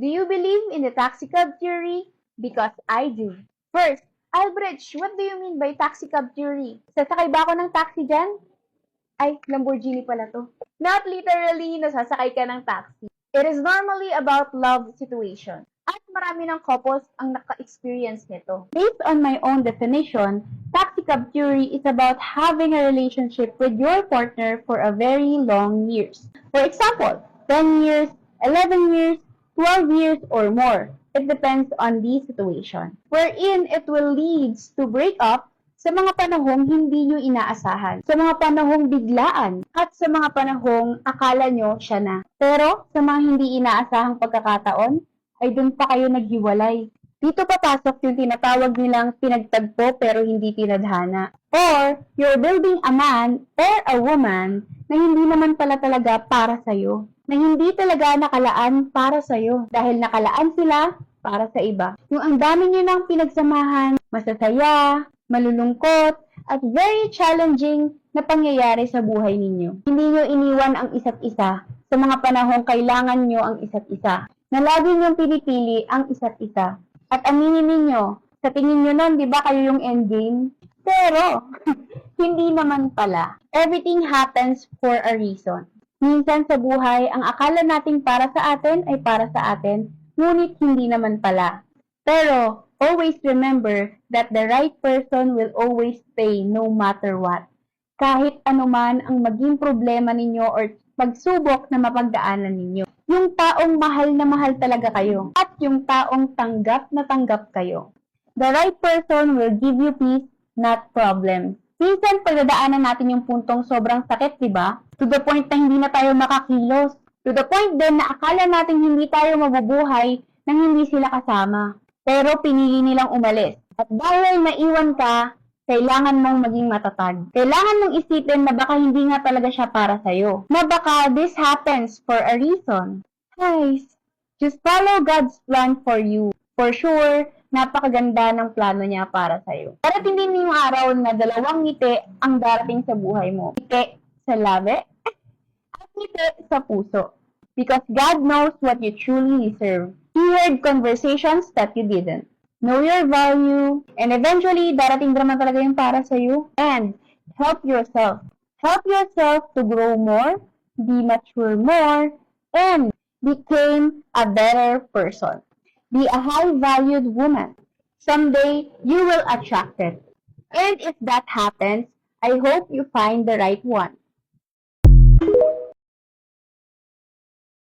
Do you believe in the taxi cab theory? Because I do. First, Albrecht, what do you mean by taxi cab theory? Sasakay ba ako ng taxi dyan? Ay, Lamborghini pala to. Not literally nasasakay ka ng taxi. It is normally about love situation. At marami ng couples ang naka-experience nito. Based on my own definition, taxi cab theory is about having a relationship with your partner for a very long years. For example, 10 years, 11 years, 12 years, or more. It depends on the situation. Wherein it will lead to break up sa mga panahong hindi nyo inaasahan, sa mga panahong biglaan, at sa mga panahong akala nyo siya na. Pero sa mga hindi inaasahang pagkakataon, ay dun pa kayo naghiwalay. Dito papasok yung tinatawag nilang pinagtagpo pero hindi tinadhana. Or, you're building a man or a woman na hindi naman pala talaga para sa'yo. Na hindi talaga nakalaan para sa'yo. Dahil nakalaan sila para sa iba. Yung ang dami nyo nang pinagsamahan, masasaya, malulungkot, at very challenging na pangyayari sa buhay ninyo. Hindi nyo iniwan ang isa't isa sa mga panahong kailangan nyo ang isa't isa. Na lagi nyo pinipili ang isa't isa. At aminin ninyo, sa tingin nyo nun, di ba kayo yung endgame? Pero, hindi naman pala. Everything happens for a reason. Minsan sa buhay, ang akala nating para sa atin ay para sa atin, ngunit hindi naman pala. Pero, always remember that the right person will always stay no matter what. Kahit anuman ang maging problema ninyo or pagsubok na mapagdaanan ninyo. Yung taong mahal na mahal talaga kayo at yung taong tanggap na tanggap kayo. The right person will give you peace, not problems. Minsan pagdadaanan natin yung puntong sobrang sakit, di ba? To the point na hindi na tayo makakilos. To the point din na akala natin hindi tayo mabubuhay nang hindi sila kasama. Pero pinili nilang umalis. At dahil naiwan ka, kailangan mong maging matatag. Kailangan mong isipin na baka hindi nga talaga siya para sa'yo. Na baka this happens for a reason. Guys, just follow God's plan for you. For sure, napakaganda ng plano niya para sa'yo. Darating din yung araw na dalawang ngiti ang darating sa buhay mo. Ngiti sa labi at ngiti sa puso. Because God knows what you truly deserve. He heard conversations that you didn't. Know your value, and eventually, darating naman talaga yung para sa'yo. And, help yourself. Help yourself to grow more, be mature more, and become a better person. Be a high-valued woman. Someday, you will attract it. And if that happens, I hope you find the right one.